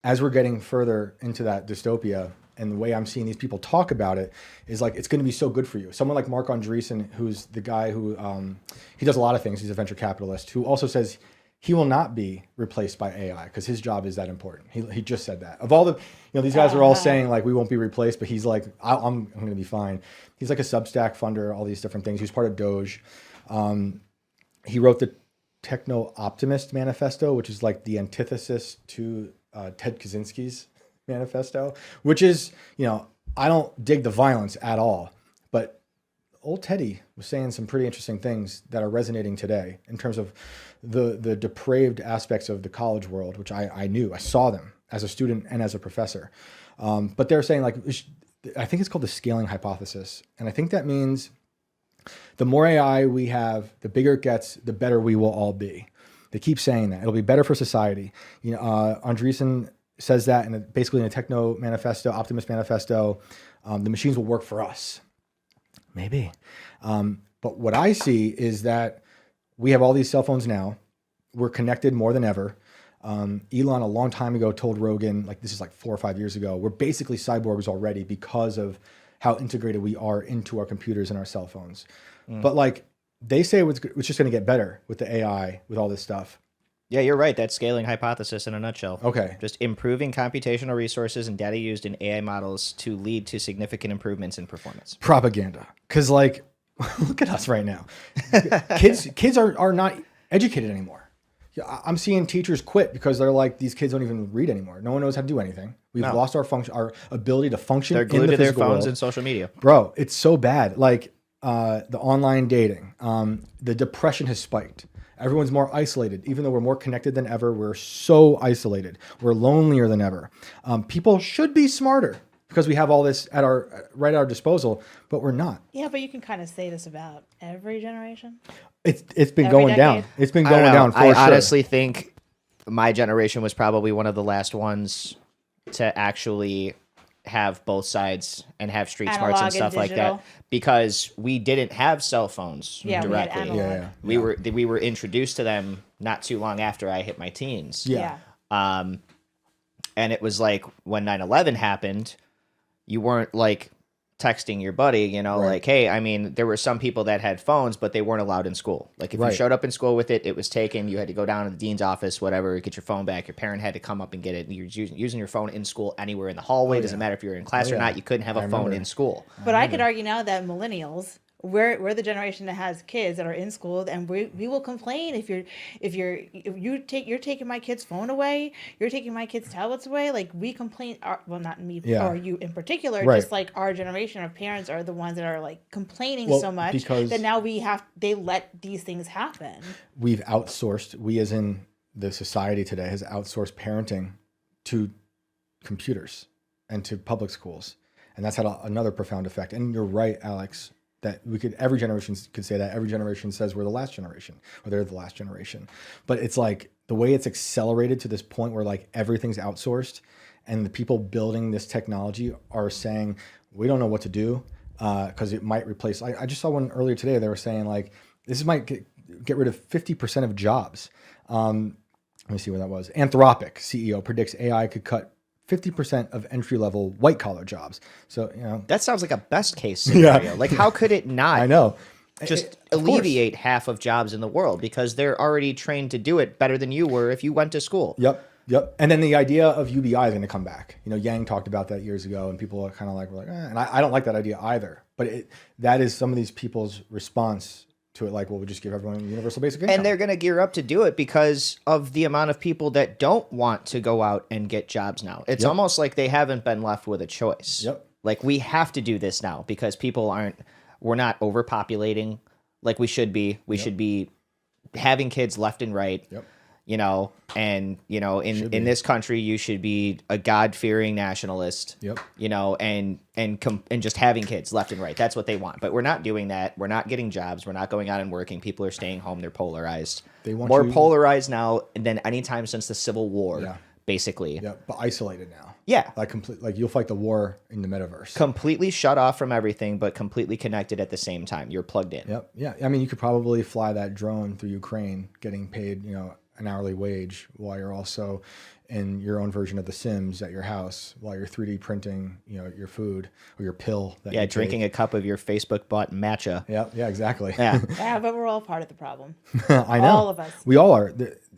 as we're getting further into that dystopia, and the way I'm seeing these people talk about it is like, it's going to be so good for you. Someone like Mark Andreessen, who's the guy who, he does a lot of things. He's a venture capitalist who also says he will not be replaced by AI because his job is that important. He just said that. Of all the, these guys are all saying like, we won't be replaced, but he's like, I'm going to be fine. He's like a Substack funder, all these different things. He's part of Doge. He wrote the techno-optimist manifesto, which is like the antithesis to Ted Kaczynski's manifesto, which is, I don't dig the violence at all, but old Teddy was saying some pretty interesting things that are resonating today in terms of the depraved aspects of the college world, which I knew. I saw them as a student and as a professor. But they're saying like, I think it's called the scaling hypothesis. And I think that means the more AI we have, the bigger it gets, the better we will all be. They keep saying that. It'll be better for society. Andreessen says that basically in a techno manifesto, optimist manifesto, the machines will work for us. Maybe. But what I see is that we have all these cell phones now. We're connected more than ever. Elon a long time ago told Rogan, like this is like 4 or 5 years ago, we're basically cyborgs already because of how integrated we are into our computers and our cell phones. But like they say it's just going to get better with the AI, with all this stuff. Yeah, you're right. That's scaling hypothesis in a nutshell. Okay. Just improving computational resources and data used in AI models to lead to significant improvements in performance. Propaganda. Because like, look at us right now. Kids are not educated anymore. I'm seeing teachers quit because they're like, these kids don't even read anymore. No one knows how to do anything. We've lost our ability to function. They're glued to their phones world. and social media. Bro, it's so bad. Like the online dating, the depression has spiked. Everyone's more isolated. Even though we're more connected than ever, we're so isolated. We're lonelier than ever. People should be smarter because we have all this at our disposal, but we're not. Yeah, but you can kind of say this about every generation. It's been going down. It's been going down for I sure. honestly think my generation was probably one of the last ones to actually have both sides and have street Analog smarts and stuff like digital. that because we didn't have cell phones directly. We had analog. We were introduced to them not too long after I hit my teens. Yeah. And it was like when 9/11 happened, you weren't like texting your buddy, like, hey, I mean, there were some people that had phones, but they weren't allowed in school. Like if you showed up in school with it, it was taken. You had to go down to the dean's office, whatever, get your phone back. Your parent had to come up and get it. You're using your phone in school anywhere in the hallway. Doesn't matter if you're in class or not. You couldn't have a phone in school. But I could argue now that millennials, we're the generation that has kids that are in school, and we will complain if you're taking my kid's phone away, you're taking my kids' tablets away. Like we complain, well, not me or you in particular, just like our generation of parents are the ones that are like complaining so much because that now they let these things happen. We've outsourced. We, as in the society today, has outsourced parenting to computers and to public schools, and that's had another profound effect. And you're right, Alex. That every generation could say that. Every generation says we're the last generation, or they're the last generation. But it's like the way it's accelerated to this point where like everything's outsourced, and the people building this technology are saying we don't know what to do because it might replace. I just saw one earlier today. They were saying like this might get rid of 50% of jobs. Let me see where that was. Anthropic CEO predicts AI could cut 50% of entry-level white-collar jobs. So, that sounds like a best-case scenario. Like, how could it not? I know. Just alleviate half of jobs in the world because they're already trained to do it better than you were if you went to school. Yep. And then the idea of UBI is going to come back. Yang talked about that years ago, and people are kind of like, and I don't like that idea either. But that is some of these people's response to it, like, well, we'll just give everyone universal basic income. And they're going to gear up to do it because of the amount of people that don't want to go out and get jobs now. It's almost like they haven't been left with a choice. Yep. Like, we have to do this now because we're not overpopulating like we should be. We should be having kids left and right. Yep. In this country, you should be a God-fearing nationalist. Yep. And just having kids left and right. That's what they want. But we're not doing that. We're not getting jobs. We're not going out and working. People are staying home. They're polarized. They want more polarized now than any time since the Civil War. Basically. Yeah, but isolated now. Yeah. Like you'll fight the war in the metaverse. Completely shut off from everything, but completely connected at the same time. You're plugged in. Yep. Yeah. I mean, you could probably fly that drone through Ukraine, getting paid, an hourly wage, while you're also in your own version of The Sims at your house while you're 3D printing, your food or your pill. That Yeah, you drinking take. a cup of your Facebook bought matcha. Yeah, exactly. Yeah. Yeah, but we're all part of the problem. I know. All of us. We all are.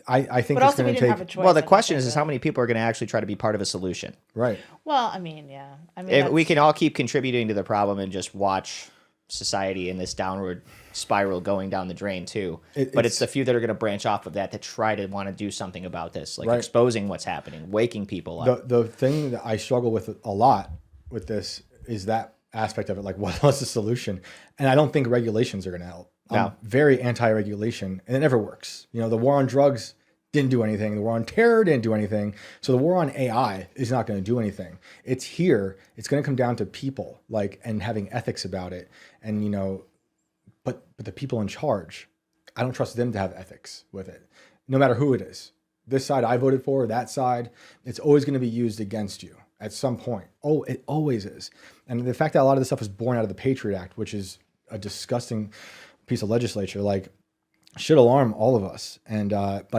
I think But it's also, we going to didn't take. have a choice. Well, the I don't question think, is how many people are going to actually try to be part of a solution? Right. Well, I mean, yeah. I mean, If we that's- can all keep contributing to the problem and just watch society in this downward spiral going down the drain too. But it's the few that are going to branch off of that try to want to do something about this, like Right. exposing what's happening, waking people up. The thing that I struggle with a lot with this is that aspect of it. Like, what's the solution? And I don't think regulations are going to help. I'm No. very anti-regulation, and it never works. The war on drugs didn't do anything. The war on terror didn't do anything. So the war on AI is not going to do anything. It's here. It's going to come down to people, and having ethics about it. And but the people in charge, I don't trust them to have ethics with it, no matter who it is. This side I voted for, that side, it's always going to be used against you at some point. Oh, it always is. And the fact that a lot of this stuff is born out of the Patriot Act, which is a disgusting piece of legislature, should alarm all of us. And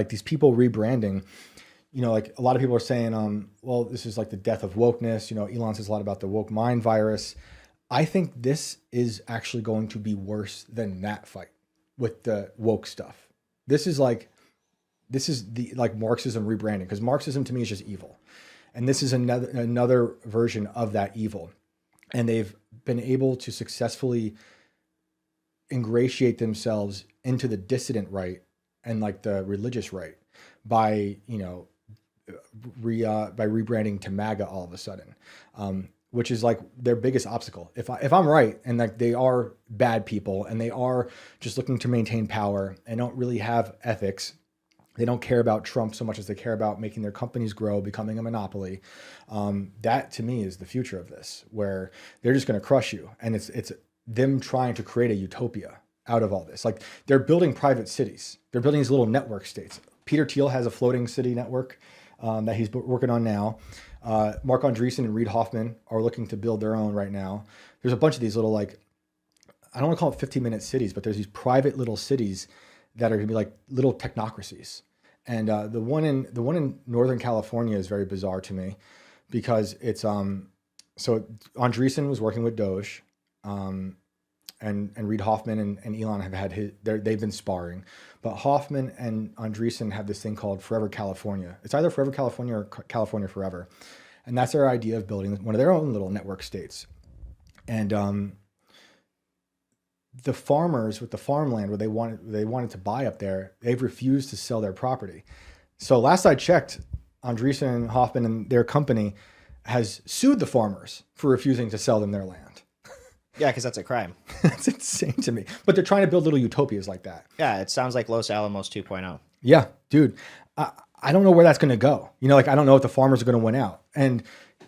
these people rebranding, a lot of people are saying, well, this is like the death of wokeness. Elon says a lot about the woke mind virus. I think this is actually going to be worse than that fight with the woke stuff. This is the Marxism rebranding, because Marxism to me is just evil. And this is another version of that evil. And they've been able to successfully ingratiate themselves into the dissident right and the religious right by rebranding to MAGA all of a sudden, which is their biggest obstacle. If I'm right and they are bad people and they are just looking to maintain power and don't really have ethics, they don't care about Trump so much as they care about making their companies grow, becoming a monopoly. That to me is the future of this, where they're just going to crush you. And it's them trying to create a utopia out of all this. They're building private cities. They're building these little network states. Peter Thiel has a floating city network that he's working on now. Mark Andreessen and Reid Hoffman are looking to build their own right now. There's a bunch of these little, I don't want to call it 15-minute cities, but there's these private little cities that are going to be little technocracies. And the one in Northern California is very bizarre to me, because it's so Andreessen was working with Doge, and Reid Hoffman and Elon have had they've been sparring, but Hoffman and Andreessen have this thing called Forever California. It's either Forever California or California Forever, and that's their idea of building one of their own little network states. And the farmers with the farmland where they wanted to buy up there, they've refused to sell their property. So last I checked, Andreessen and Hoffman and their company has sued the farmers for refusing to sell them their land. Yeah, because that's a crime. That's insane to me. But they're trying to build little utopias like that. Yeah, it sounds like Los Alamos 2.0. Yeah, dude. I don't know where that's going to go. I don't know if the farmers are going to win out. And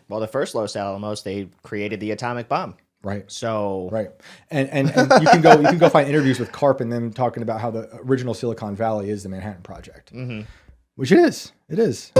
Well, the first Los Alamos, they created the atomic bomb. right. So Right. And you can go find interviews with Karp and them talking about how the original Silicon Valley is the Manhattan Project. Mm-hmm. Which it is. It is.